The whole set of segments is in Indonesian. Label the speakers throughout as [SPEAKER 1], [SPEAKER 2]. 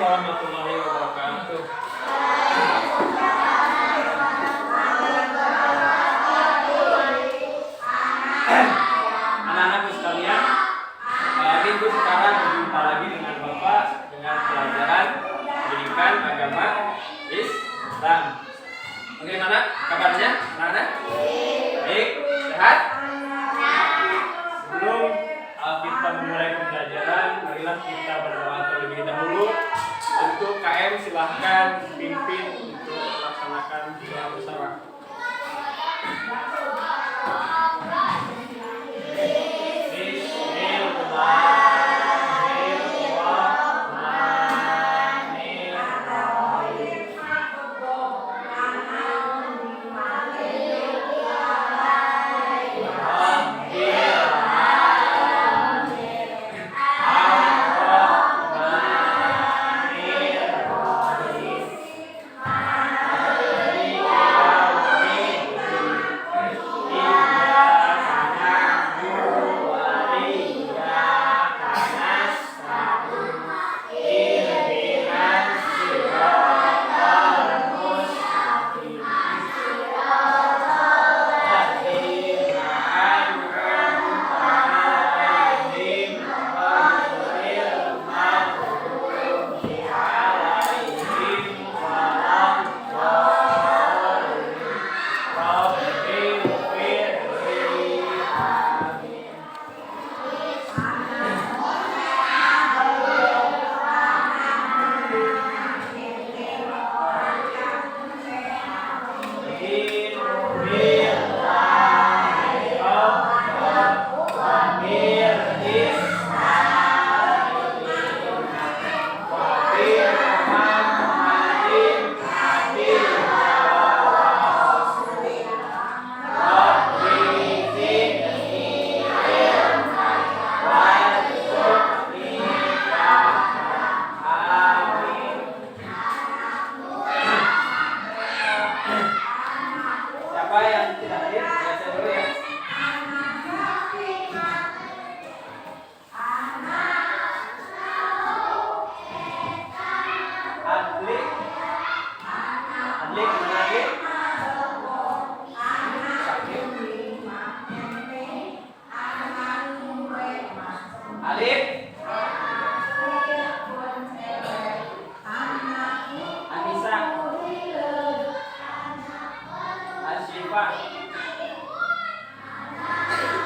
[SPEAKER 1] warahmatullahi wabarakatuh. Anak-anakku sekalian, minggu sekarang berjumpa lagi dengan Bapak dengan pelajaran pendidikan agama Islam. Bagaimana kabarnya, anak-anak? Baik, sehat? Sebelum kita memulai pembelajaran, marilah kita berdoa terlebih dahulu. Untuk KM silahkan pimpin untuk melaksanakan doa bersama.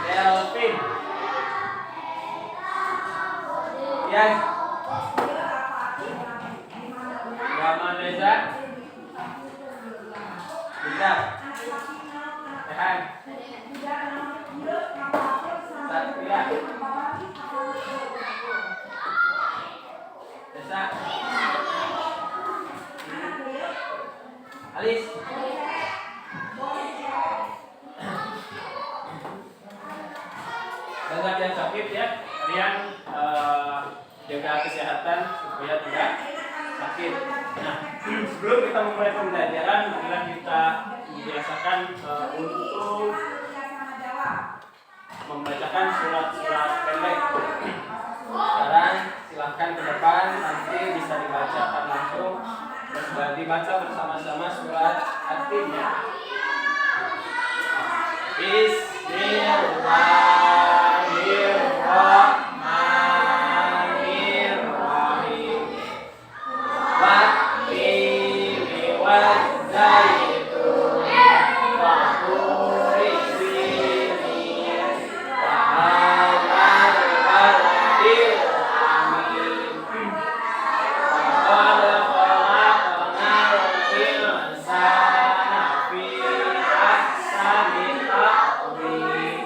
[SPEAKER 1] Delvin, Yes, Rahman Reza, Bisa, Rehan, Satria, Desa, Alis. Bagi yang sakit ya, kalian jaga kesehatan supaya tidak sakit. Nah, sebelum kita memulai pembelajaran, marilah kita membiasakan untuk membacakan surat-surat pendek. Sekarang silahkan ke depan, nanti bisa dibacakan langsung dan dibaca bersama-sama surat At-Tin ya. Bismillahirrahmanirrahim. Wat-tini waz-zaitun wa turi sinin wa hadzal baladil amin. Qad khalaqnal insana fi ahsani taqwim.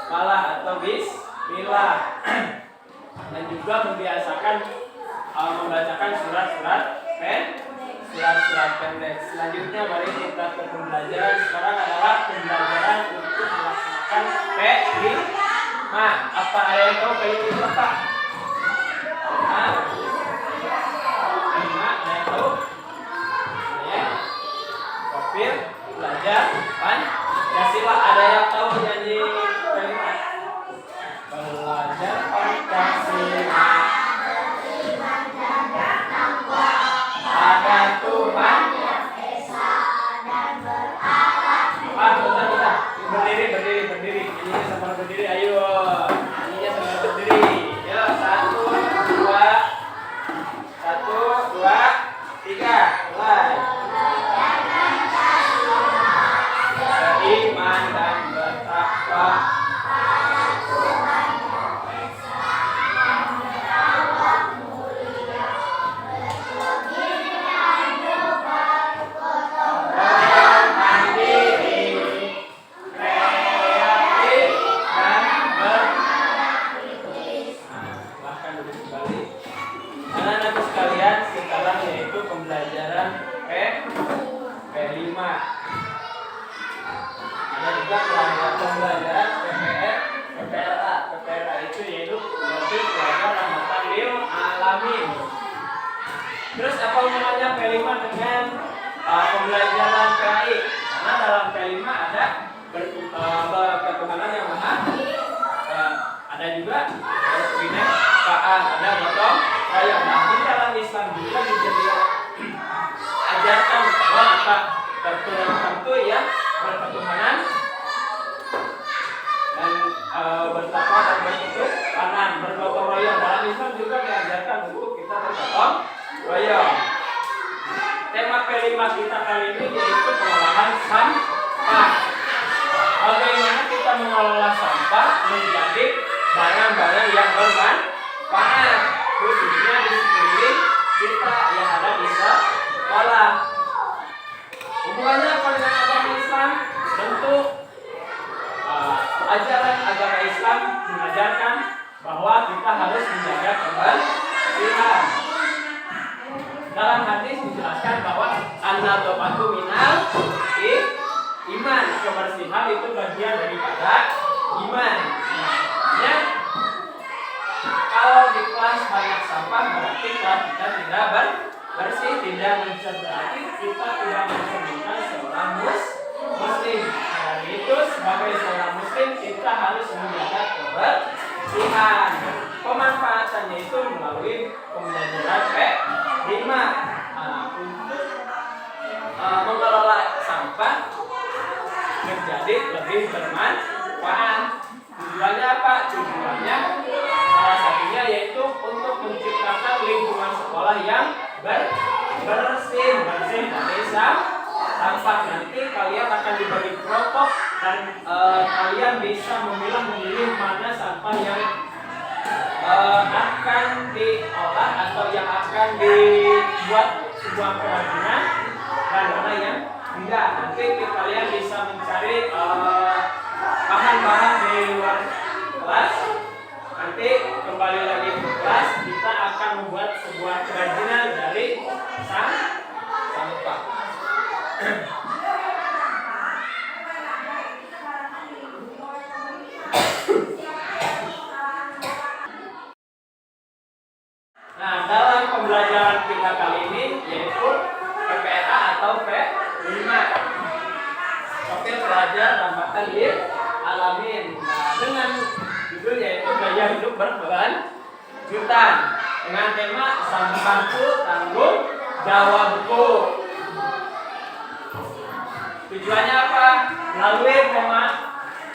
[SPEAKER 1] falah atau bismillah. Dan juga membiasakan membacakan surat-surat pendek. Selanjutnya mari kita ke pembelajaran. Sekarang adalah pembelajaran untuk melaksanakan P5. Apa ada yang tahu P5 apa? P5 ada yang tahu? Ya. Kopir, belajar, Pancasila. Ada yang tahu nyanyi P5? Belajar Pancasila. Ada Tuhan yang esa dan berakhlak. Berdiri. Ini sama berdiri. Ayo. Ini sama berdiri. Ya, 1, 2, 3. Mulai. Beriman dan bertakwa. Pembelajaran P5. Ada juga pembelajaran PPRA itu yaitu pelajar rahmatan lil alamin. Terus apa hubungannya P5 dengan pembelajaran PAI? Karena dalam P5 ada ketuhanan yang maha, ada juga kebinekaan, ada gotong royong. Nah, di dalam Islam juga ajarkan bahwa apa tertentu ya berketuhanan dan bertakwa dan berketuhanan, bergotong royong. Dalam Islam juga diajarkan untuk kita bergotong royong. Tema P5 kita kali ini yaitu pengolahan sampah. Bagaimana kita mengelola sampah menjadi barang-barang yang bermanfaat, khususnya di sekeliling kita yang ada di sekolah. Hubungannya apa dengan agama Islam? Tentu ajaran agama Islam mengajarkan bahwa kita harus menjaga kebersihan. Dalam hadis dijelaskan bahwa an-nadhafatu minal iman. Kebersihan itu bagian daripada iman. Nah, kalau di kelas banyak sampah berarti kelas kita tidak bersih, tidak berarti kita tidak mencerminkan seorang muslim. Dari itu sebagai seorang muslim kita harus menjaga kebersihan. Pemanfaatannya itu melalui pembelajaran P5 untuk mengelola sampah menjadi lebih bermanfaat. Tujuannya apa? Tujuannya salah satunya yaitu untuk menciptakan lingkungan sekolah yang bersih dari sampah. Nanti kalian akan dibagi kelompok dan kalian bisa memilih mana sampah yang akan diolah atau yang akan dibuat sebuah kerajinan dan mana yang tidak. Nanti kalian bisa mencari bahan-bahan di luar kelas. Nanti kembali lagi ke kelas, kita akan membuat sebuah kerajinan dari sampah. Nah, dalam pembelajaran kita kali ini yaitu PPRA atau P5. Profil pelajar rahmatan lil alamin. Nah, dengan judul yaitu gaya hidup berkelanjutan dengan tema sampahku tanggung jawabku. Tujuannya apa? Melalui tema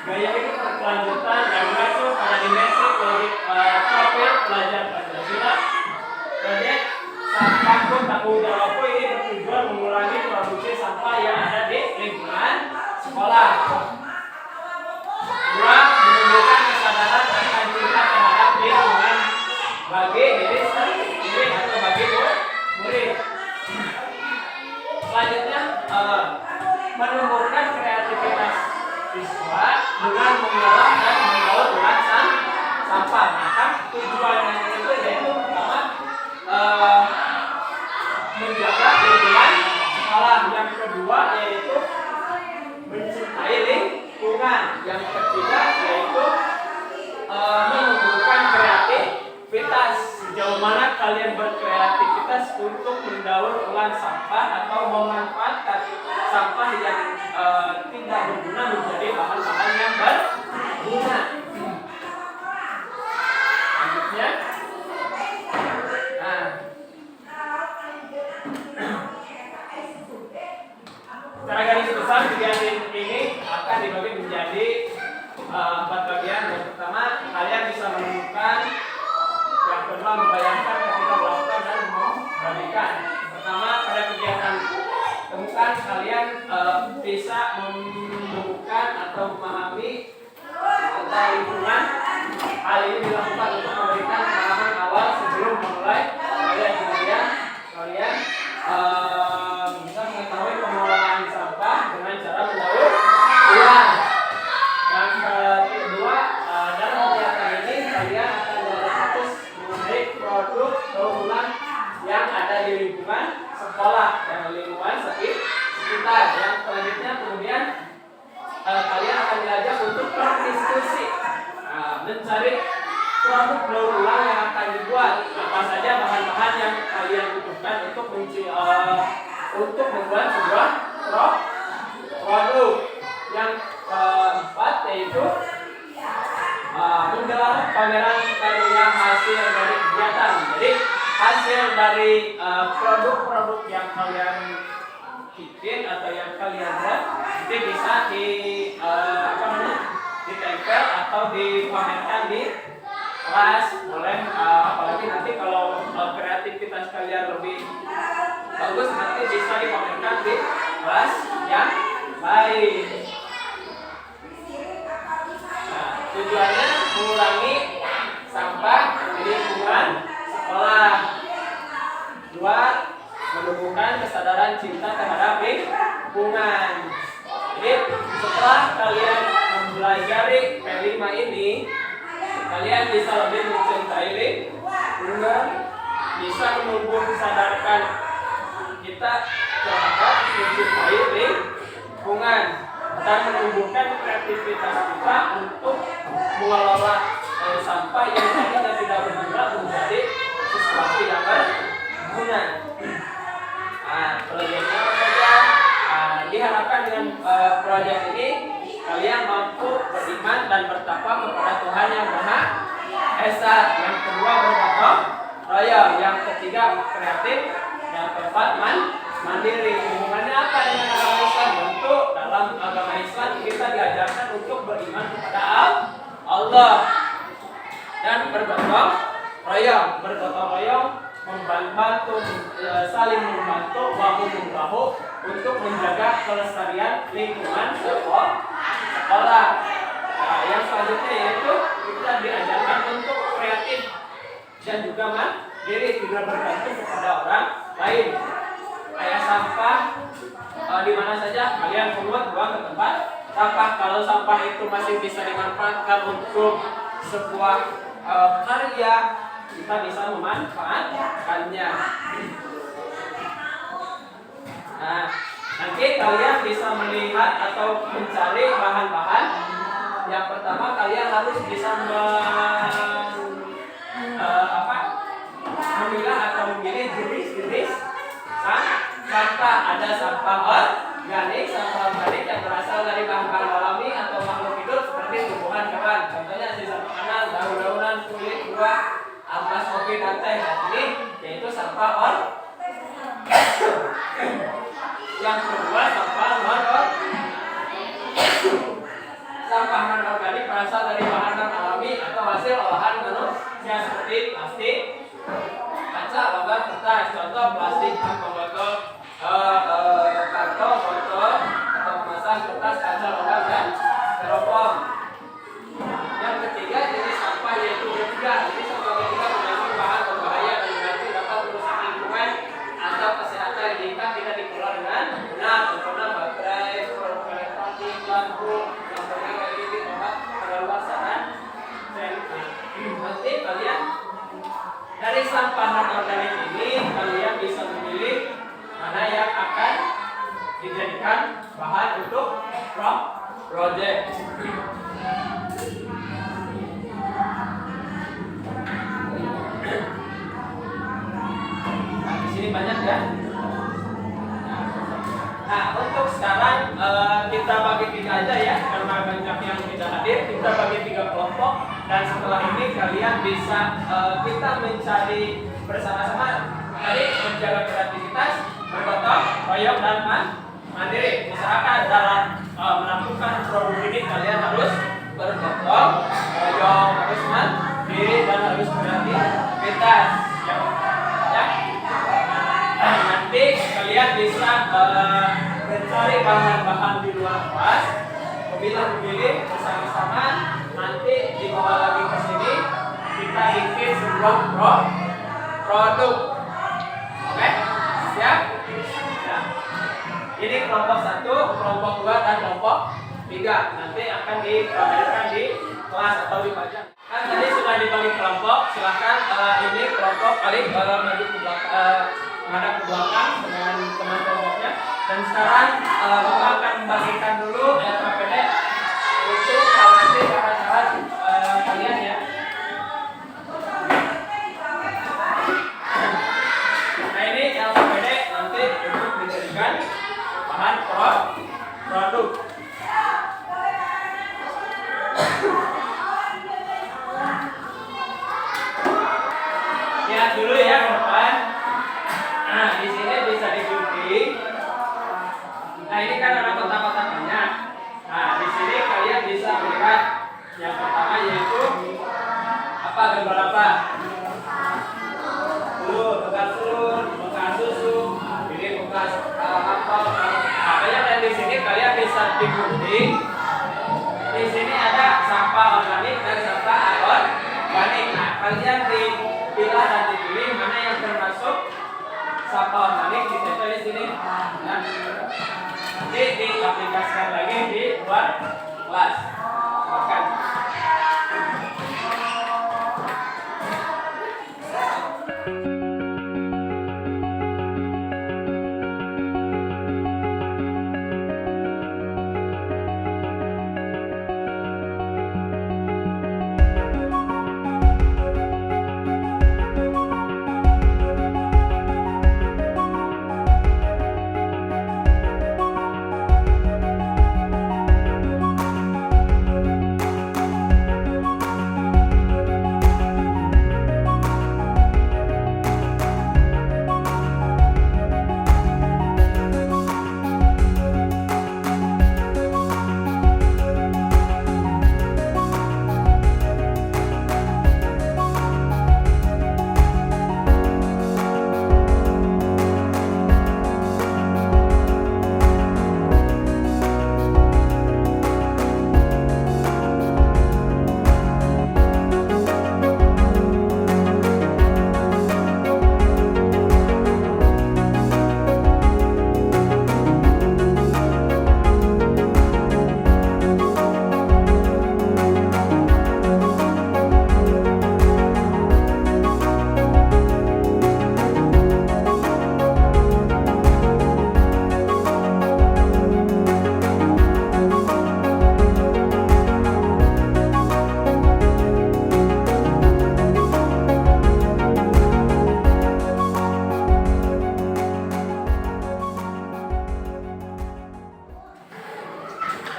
[SPEAKER 1] gaya hidup berkelanjutan dan masuk pada dimensi profil pelajar Pancasila. Proyek sampahku tanggung jawabku ini bertujuan mengurangi produksi sampah yang ada di lingkungan sekolah. Dua, menumbuhkan kesadaran akan cinta terhadap lingkungan bagi diri sendiri atau bagi murid. Selanjutnya, menumbuhkan kreativitas siswa dengan mengolah dan mengolah sampah atau memanfaatkan sampah yang tidak berguna menjadi bahan-bahan yang berguna. Selanjutnya, secara garis besar kegiatan ini akan dibagi menjadi 4 bagian. Yang pertama, kalian bisa menemukan, yang kedua membayangkan, ketika melakukan dan membagikan. Pertama, pada kegiatan temukan kalian bisa menemukan atau memahami tentang lingkungan. Hal ini dilakukan untuk memberikan pemahaman awal sebelum memulai. Kemudian kalian bisa mengetahui pengelolaan sampah dengan cara mendaur ulang. Yang kedua, dalam kegiatan ini kalian akan belajar fokus mengenai produk daur ulang yang ada di lingkungan sekolah dan lingkungan sekitar. Yang selanjutnya kemudian kalian akan diajak untuk berdiskusi, mencari produk daur ulang yang akan dibuat, apa saja bahan-bahan yang kalian butuhkan untuk membuat sebuah produk. Yang keempat yaitu menggelar pameran karya hasil dari kegiatan. Jadi hasil dari produk-produk yang kalian bikin atau yang kalian buat itu bisa ditempel atau dipamerkan di kelas. Boleh, apalagi nanti kalau kreativitas kalian lebih bagus nanti bisa dipamerkan di kelas yang lain. Tujuannya mengurangi sampah di lingkungan sekolah. 2. Menumbuhkan kesadaran cinta terhadap lingkungan. Jadi setelah kalian mempelajari P5 ini, kalian bisa lebih mencintai lingkungan, bisa menumbuh kesadarkan kita terhadap mencintai lingkungan, dan menumbuhkan kreativitas kita untuk mengelola sampah yang tadinya tidak berguna menjadi sesuatu yang berguna. Proyeknya apa saja? Diharapkan dengan proyek ini kalian mampu beriman dan bertakwa kepada Tuhan yang Maha Esa. Yang kedua, bergotong royong. Yang ketiga, kreatif. Yang keempat, mandiri. Hubungannya apa dengan agama Islam? Tentu dalam agama Islam kita diajarkan untuk beriman kepada Allah dan bergotong royong. Bergotong royong, membantu, saling membantu bahu membahu untuk menjaga kelestarian lingkungan sekolah. Yang selanjutnya yaitu kita diajarkan untuk kreatif dan juga mandiri, tidak bergantung kepada orang lain. Kayak sampah, di mana saja kalian pungut, buang ke tempat sampah. Kalau sampah itu masih bisa dimanfaatkan untuk sebuah karya, kita bisa memanfaatkannya. Nanti kalian bisa melihat atau mencari bahan-bahan. Yang pertama, kalian harus bisa memilah atau memilih jenis-jenis sampah. Ada sampah organik, sampah organik yang berasal dari bahan-bahan alami atau makhluk hidup seperti tumbuhan hewan. Contohnya sisa makanan, daun-daunan, kulit, buah, ampas kopi dan teh. Ini yaitu sampah organik. Yang kedua, sampah non-organik berasal dari bahan non-alami atau hasil olahan manusia seperti plastik, kaca, logam, kertas. Contoh plastik, botol, karton, botol atau kemasan, kertas, kaca, logam, dan styrofoam. Yang ketiga, jenis sampah yaitu B3. Jadi sampah B3 mengandung bahan berbahaya dan berarti dapat merusak lingkungan atau kesehatan jika tidak dikelola dengan benar. Contohnya baterai, elektronik, lampu, LED, obat, kadaluarsa. Nanti kalian dari sampah non-organik ini kalian bisa memilih mana yang akan dijadikan bahan untuk project. Di sini banyak ya. Dan setelah ini kalian bisa kita mencari bersama-sama tadi menjaga kreativitas, bergotong royong dan mandiri. Misalkan dalam melakukan produk ini kalian harus bergotong royong, harus mandiri dan harus kreativitas. Ya. Nanti kalian bisa mencari bahan-bahan di luar kelas, memilih bersama-sama. Nanti dibawa lagi ke sini, kita bikin sebuah produk. Oke, siap? Nah, ini kelompok 1, kelompok 2, dan kelompok 3. Nanti akan dipamerkan di kelas atau dipajang. Kan tadi sudah dibagi kelompok, silahkan ini kelompok paling maju ke belakang, menghadap ke belakang dengan teman kelompoknya. Dan sekarang Bapak akan membagikan dulu LKPD untuk nanti saran-saran kalian ya. Nah ini LKPD nanti untuk dijadikan bahan produk. Lihat dulu ya ke depan. Nah di sini bisa digunting. Nah ini kan ada kotak-kotak banyak. Nah di sini kalian bisa melihat yang pertama yaitu apa, gambar apa? Telur, bekas susu, ini bekas apel. Makanya dan di sini kalian bisa digunting. Di sini ada sampah organik dan sampah anorganik. Nah kalian dipilah dan dipilih mana yang termasuk sampah organik, ditempel di sini. Nah, nanti diaplikasikan lagi di luar kelas. Makan.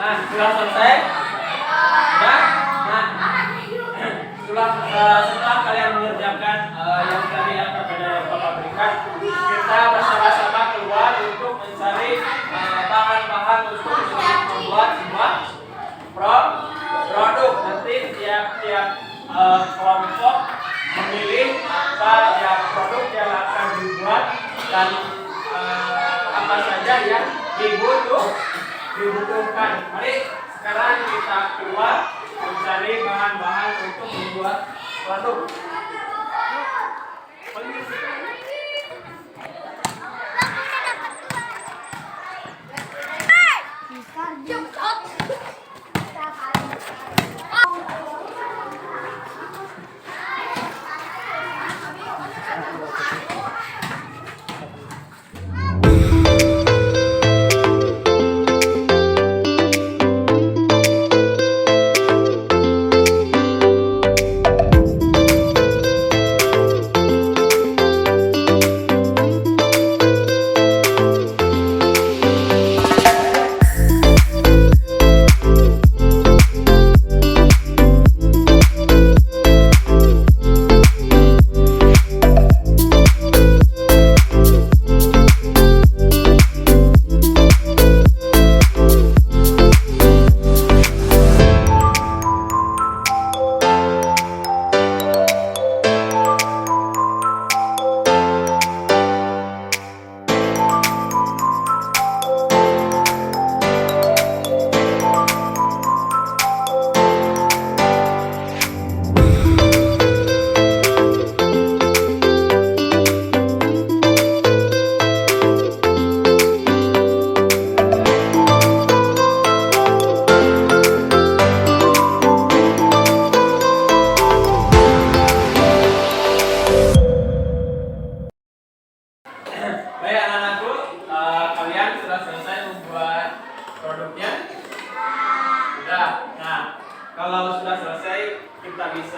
[SPEAKER 1] Nah, sudah selesai? Sudah? Nah, setelah kalian mengerjakan yang tadi LKPD Bapak berikan, kita bersama-sama keluar untuk mencari bahan-bahan untuk membuat sebuah produk. Nanti tiap kelompok memilih apa ya produk yang akan dibuat dan apa saja yang dibutuhkan. Mari sekarang kita keluar mencari bahan-bahan untuk membuat produk.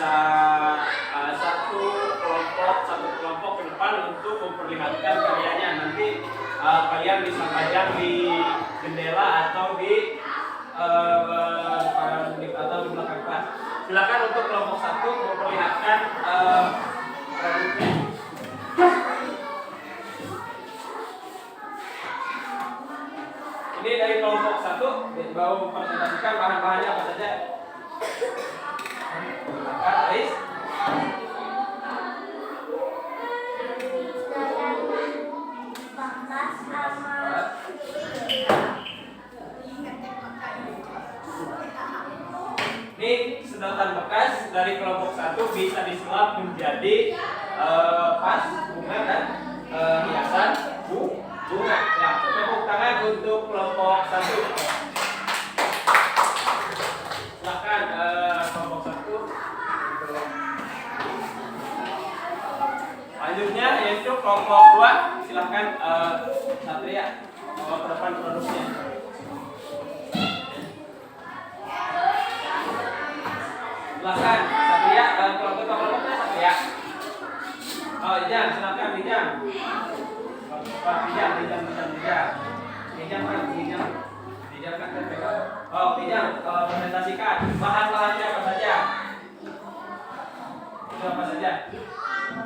[SPEAKER 1] bisa satu kelompok ke depan untuk memperlihatkan karyanya. Nanti kalian bisa pajang di jendela atau di belakang kelas. Silakan untuk kelompok 1 memperlihatkan produknya. Ini dari kelompok 1 mau mempresentasikan bahan-bahannya apa saja. Ais. Ini sedotan bekas dari kelompok 1 bisa disulap menjadi vas bunga dan hiasan bunga. Ya, tepuk tangan untuk kelompok 1. Silakan kelompok 1. Selanjutnya yaitu kelompok 2. Silakan Satria bawa ke depan produknya. Silakan Satria, kelompoknya Satria. Oh, Ijam, silakan Ijam. Ijam kan pegang. Oh, Ijam, presentasikan bahan-bahannya apa saja. Itu apa saja?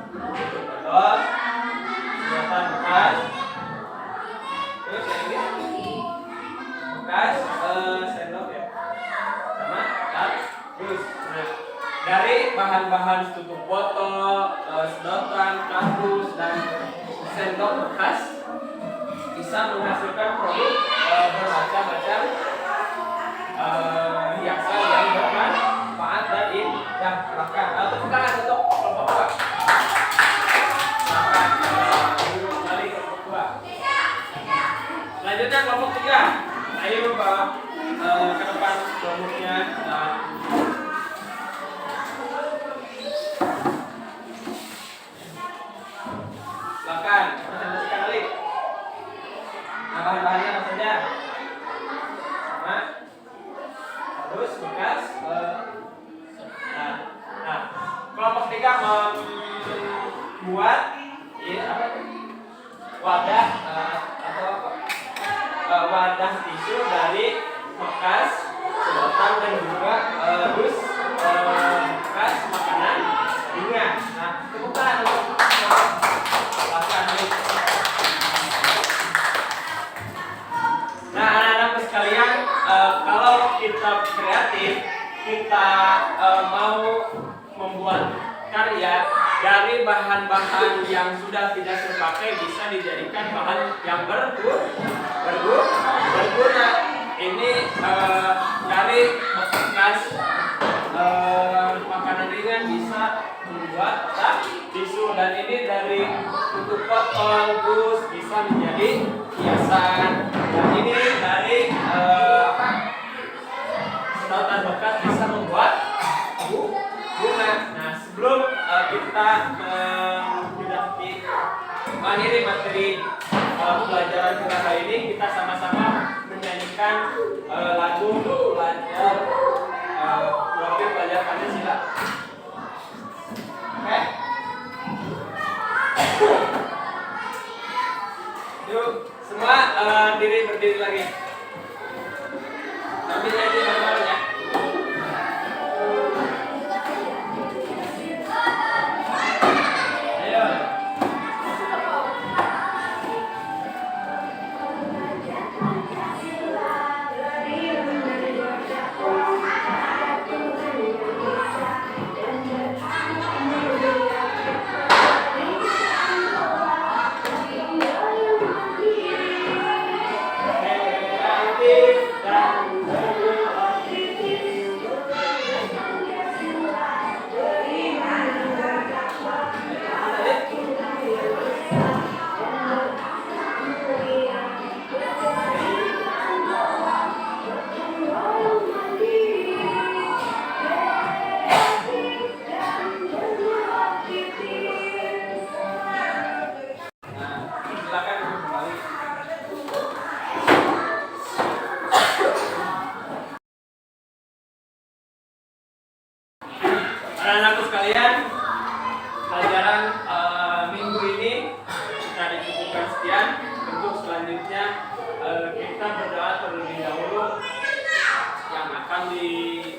[SPEAKER 1] Betul. Sedotan bekas. Terus yang ini bekas sendok ya. Sama terus. Nah, dari bahan-bahan tutup botol, sedotan, kardus dan sendok bekas bisa menghasilkan produk bermacam-macam hiasan yang bermanfaat dan indah. Silakan tepuk tangan untuk kelompok 2. Silakan kembali ke kelompok 2. Selanjutnya kelompok 3. Ayo bawa ke depan produknya dan silakan presentasikan balik. Nah, bahan-bahannya apa saja? Sama terus bekas. Nah, kelompok 3 membuat wadah atau wadah tisu dari bekas sedotan dan juga bekas makanan bunga. Nah, tepuk tangan untuk nah, anak-anakku sekalian, kalau kita kreatif, kita mau membuat karya dari bahan-bahan yang sudah tidak terpakai bisa dijadikan bahan yang berguna. Ini dari bekas makanan ringan bisa membuat tisu, dan ini dari tutup botol dus bisa menjadi hiasan, dan ini dari sedotan bekas bisa membuat bunga. Nah, sebelum kita mengakhiri materi pelajaran kita kali ini, kita sama-sama menyanyikan lagu belajar profil pelajar Pancasila. Oke? Yuk, semua berdiri lagi. Sambil nyanyi bareng-bareng ya. anak-anak sekalian, pelajaran minggu ini kita dicukupkan sekian. Untuk selanjutnya kita berdoa terlebih dahulu yang akan dipimpin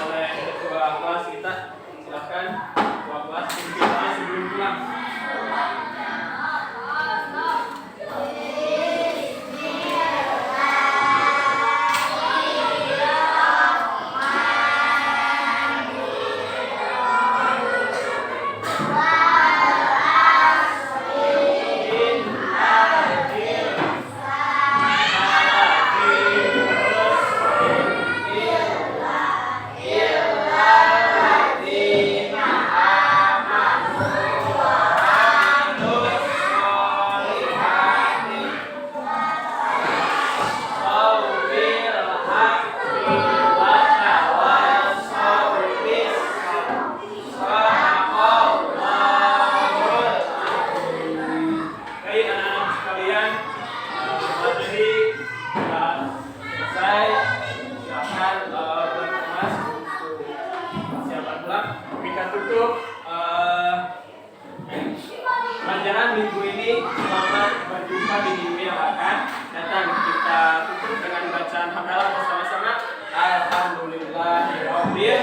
[SPEAKER 1] oleh ketua kelas kita. Silakan ketua kelas pimpin doa sebelum pulang. Pelajaran minggu ini. Selamat berjumpa di minggu yang akan datang. Kita tutup dengan bacaan hamdalah bersama-sama. Alhamdulillahirabbil